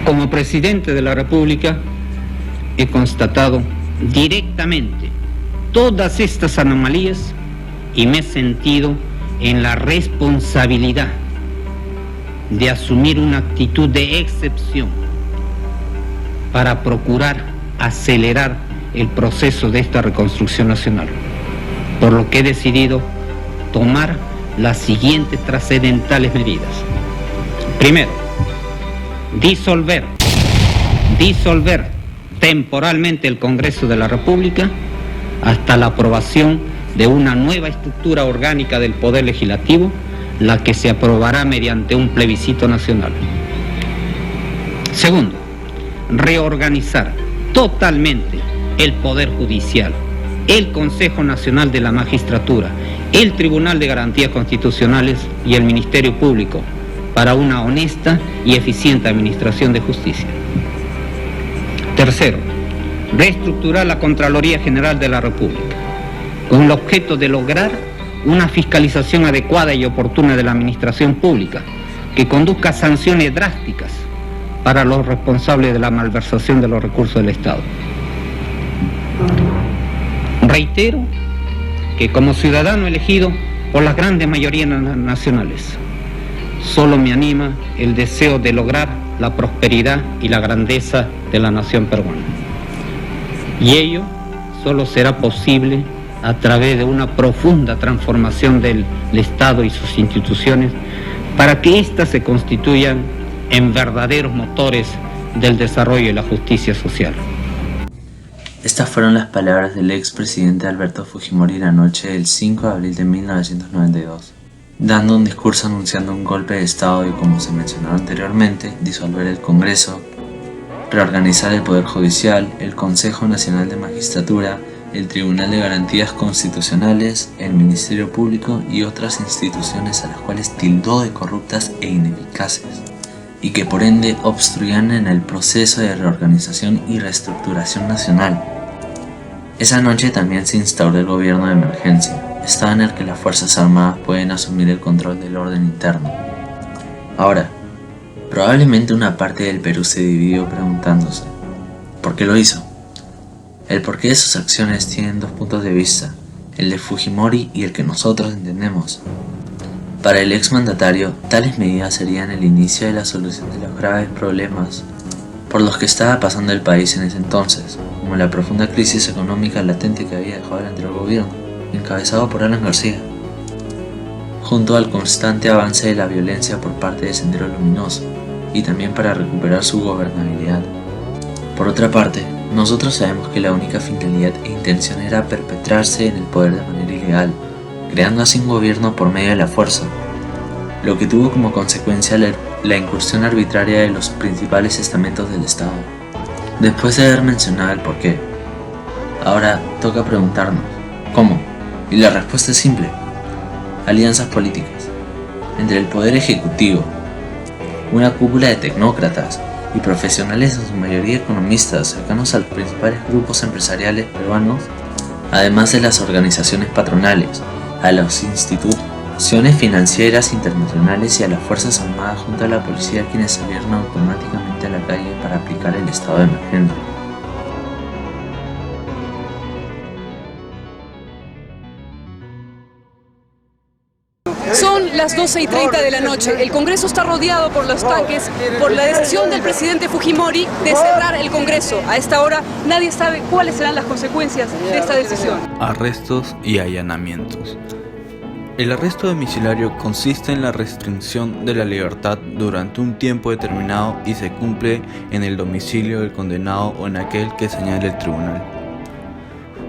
Como presidente de la República, he constatado directamente todas estas anomalías y me he sentido en la responsabilidad de asumir una actitud de excepción para procurar acelerar el proceso de esta reconstrucción nacional, por lo que he decidido tomar las siguientes trascendentales medidas. Primero, disolver temporalmente el Congreso de la República hasta la aprobación de una nueva estructura orgánica del Poder Legislativo, la que se aprobará mediante un plebiscito nacional. Segundo, reorganizar totalmente el Poder Judicial, el Consejo Nacional de la Magistratura, el Tribunal de Garantías Constitucionales y el Ministerio Público para una honesta y eficiente administración de justicia. Tercero, reestructurar la Contraloría General de la República, con el objeto de lograr una fiscalización adecuada y oportuna de la administración pública, que conduzca a sanciones drásticas para los responsables de la malversación de los recursos del Estado. Reitero que como ciudadano elegido por las grandes mayorías nacionales, solo me anima el deseo de lograr la prosperidad y la grandeza de la nación peruana. Y ello solo será posible a través de una profunda transformación del Estado y sus instituciones para que éstas se constituyan en verdaderos motores del desarrollo y la justicia social. Estas fueron las palabras del expresidente Alberto Fujimori la noche del 5 de abril de 1992, dando un discurso anunciando un golpe de Estado y, como se mencionó anteriormente, disolver el Congreso, reorganizar el Poder Judicial, el Consejo Nacional de Magistratura, el Tribunal de Garantías Constitucionales, el Ministerio Público y otras instituciones a las cuales tildó de corruptas e ineficaces, y que por ende obstruían en el proceso de reorganización y reestructuración nacional. Esa noche también se instauró el gobierno de emergencia, estado en el que las Fuerzas Armadas pueden asumir el control del orden interno. Ahora, probablemente una parte del Perú se dividió preguntándose, ¿por qué lo hizo? El porqué de sus acciones tienen dos puntos de vista, el de Fujimori y el que nosotros entendemos. Para el exmandatario, tales medidas serían el inicio de la solución de los graves problemas por los que estaba pasando el país en ese entonces, como la profunda crisis económica latente que había dejado el anterior gobierno, encabezado por Alan García, junto al constante avance de la violencia por parte de Sendero Luminoso, y también para recuperar su gobernabilidad. Por otra parte, nosotros sabemos que la única finalidad e intención era perpetrarse en el poder de manera ilegal, creando así un gobierno por medio de la fuerza, lo que tuvo como consecuencia la incursión arbitraria de los principales estamentos del Estado. Después de haber mencionado el porqué, ahora toca preguntarnos, ¿cómo? Y la respuesta es simple: alianzas políticas entre el poder ejecutivo, una cúpula de tecnócratas y profesionales, en su mayoría economistas cercanos a los principales grupos empresariales peruanos, además de las organizaciones patronales, a las instituciones financieras internacionales y a las Fuerzas Armadas junto a la policía, quienes salieron automáticamente a la calle para aplicar el estado de emergencia. Son las 12:30 de la noche. El Congreso está rodeado por los tanques por la decisión del presidente Fujimori de cerrar el Congreso. A esta hora nadie sabe cuáles serán las consecuencias de esta decisión. Arrestos y allanamientos. El arresto domiciliario consiste en la restricción de la libertad durante un tiempo determinado y se cumple en el domicilio del condenado o en aquel que señale el tribunal.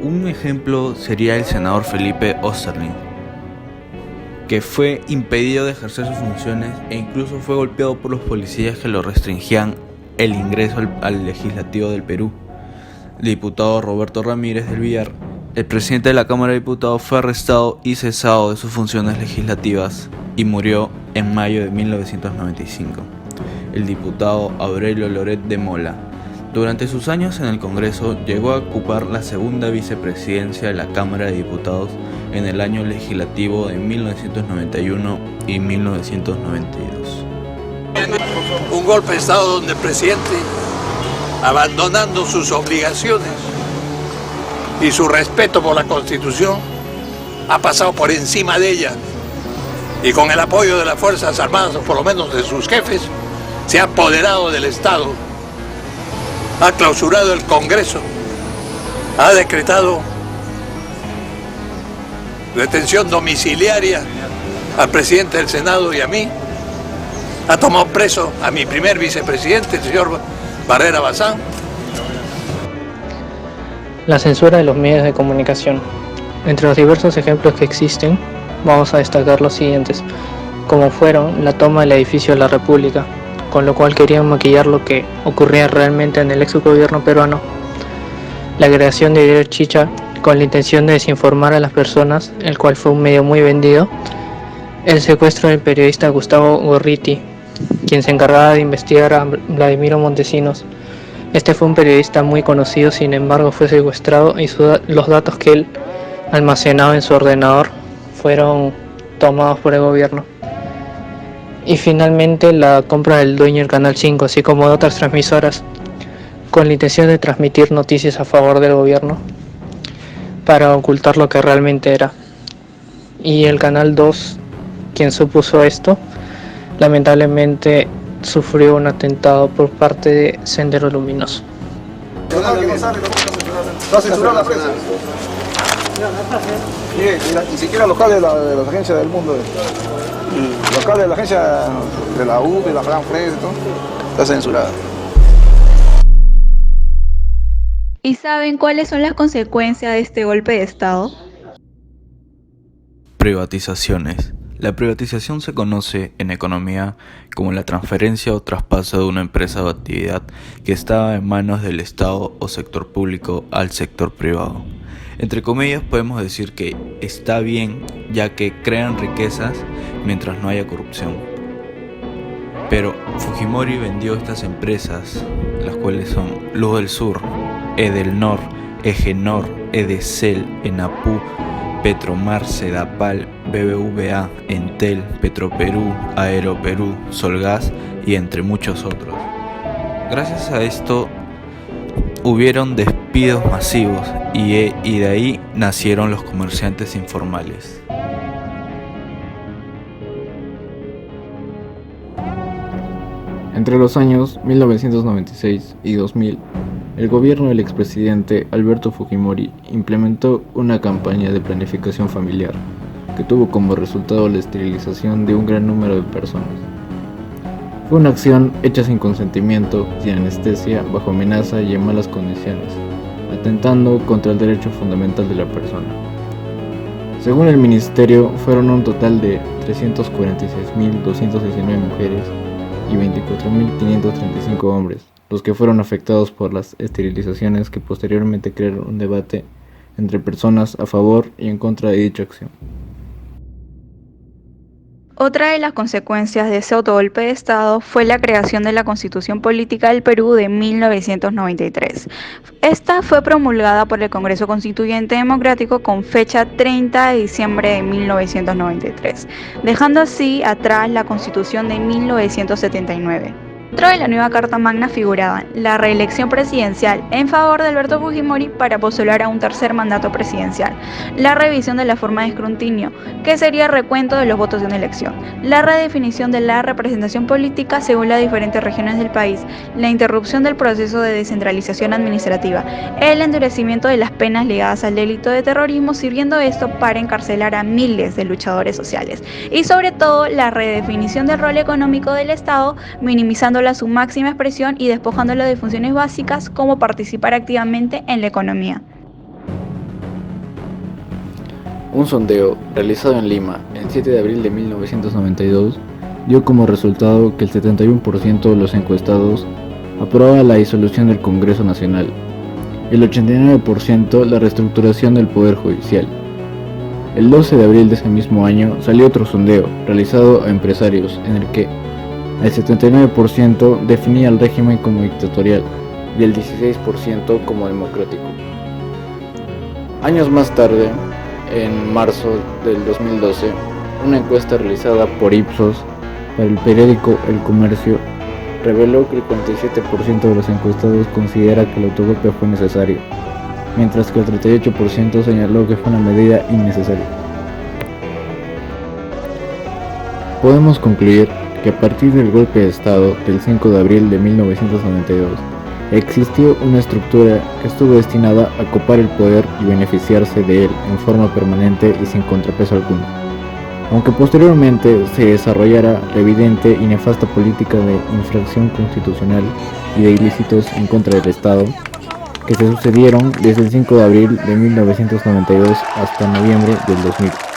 Un ejemplo sería el senador Felipe Osterling, que fue impedido de ejercer sus funciones e incluso fue golpeado por los policías que lo restringían el ingreso al legislativo del Perú. El diputado Roberto Ramírez del Villar, el presidente de la Cámara de Diputados, fue arrestado y cesado de sus funciones legislativas y murió en mayo de 1995. El diputado Aurelio Loret de Mola, durante sus años en el Congreso, llegó a ocupar la segunda vicepresidencia de la Cámara de Diputados en el año legislativo de 1991 y 1992. Un golpe de Estado donde el presidente, abandonando sus obligaciones y su respeto por la Constitución, ha pasado por encima de ella y con el apoyo de las Fuerzas Armadas, o por lo menos de sus jefes, se ha apoderado del Estado, ha clausurado el Congreso, ha decretado detención domiciliaria al presidente del Senado y a mí, ha tomado preso a mi primer vicepresidente, el señor Barrera Bazán. La censura de los medios de comunicación. Entre los diversos ejemplos que existen, vamos a destacar los siguientes, como fueron la toma del edificio de la República, con lo cual querían maquillar lo que ocurría realmente en el ex gobierno peruano, la creación de Diario Chicha, con la intención de desinformar a las personas, el cual fue un medio muy vendido, el secuestro del periodista Gustavo Gorriti, quien se encargaba de investigar a Vladimiro Montesinos. Este fue un periodista muy conocido, sin embargo fue secuestrado y los datos que él almacenaba en su ordenador fueron tomados por el gobierno. Y finalmente la compra del dueño del Canal 5, así como de otras transmisoras, con la intención de transmitir noticias a favor del gobierno para ocultar lo que realmente era. Y el Canal 2, quien supuso esto, lamentablemente sufrió un atentado por parte de Sendero Luminoso. Está censurada la prensa. Ni siquiera los cables de las agencias del mundo. Los cables de la agencia de la U, de la Gran Press, ¿no? Está censurada. ¿Y saben cuáles son las consecuencias de este golpe de Estado? Privatizaciones. La privatización se conoce en economía como la transferencia o traspaso de una empresa o actividad que estaba en manos del Estado o sector público al sector privado. Entre comillas podemos decir que está bien, ya que crean riquezas mientras no haya corrupción. Pero Fujimori vendió estas empresas, las cuales son Luz del Sur, Edelnor, Egenor, Edesel, Enapú, Petromar, Sedapal, BBVA, Entel, Petroperú, Aeroperú, Solgas y entre muchos otros. Gracias a esto hubieron despidos masivos y de ahí nacieron los comerciantes informales. Entre los años 1996 y 2000, el gobierno del expresidente Alberto Fujimori implementó una campaña de planificación familiar que tuvo como resultado la esterilización de un gran número de personas. Fue una acción hecha sin consentimiento, sin anestesia, bajo amenaza y en malas condiciones, atentando contra el derecho fundamental de la persona. Según el ministerio, fueron un total de 346.219 mujeres y 24.535 hombres los que fueron afectados por las esterilizaciones, que posteriormente crearon un debate entre personas a favor y en contra de dicha acción. Otra de las consecuencias de ese autogolpe de Estado fue la creación de la Constitución Política del Perú de 1993. Esta fue promulgada por el Congreso Constituyente Democrático con fecha 30 de diciembre de 1993, dejando así atrás la Constitución de 1979. Dentro de la nueva Carta Magna figuraban la reelección presidencial en favor de Alberto Fujimori para postular a un tercer mandato presidencial, la revisión de la forma de escrutinio, que sería recuento de los votos de una elección, la redefinición de la representación política según las diferentes regiones del país, la interrupción del proceso de descentralización administrativa, el endurecimiento de las penas ligadas al delito de terrorismo, sirviendo esto para encarcelar a miles de luchadores sociales, y sobre todo la redefinición del rol económico del Estado, minimizando su máxima expresión y despojándolo de funciones básicas como participar activamente en la economía. Un sondeo realizado en Lima el 7 de abril de 1992 dio como resultado que el 71% de los encuestados aprobaba la disolución del Congreso Nacional, el 89% la reestructuración del Poder Judicial. El 12 de abril de ese mismo año salió otro sondeo realizado a empresarios en el que el 79% definía el régimen como dictatorial y el 16% como democrático. Años más tarde, en marzo del 2012, una encuesta realizada por Ipsos para el periódico El Comercio reveló que el 47% de los encuestados considera que el autogolpe fue necesario, mientras que el 38% señaló que fue una medida innecesaria. Podemos concluir que a partir del golpe de Estado del 5 de abril de 1992, existió una estructura que estuvo destinada a copar el poder y beneficiarse de él en forma permanente y sin contrapeso alguno. Aunque posteriormente se desarrollara la evidente y nefasta política de infracción constitucional y de ilícitos en contra del Estado, que se sucedieron desde el 5 de abril de 1992 hasta noviembre del 2000.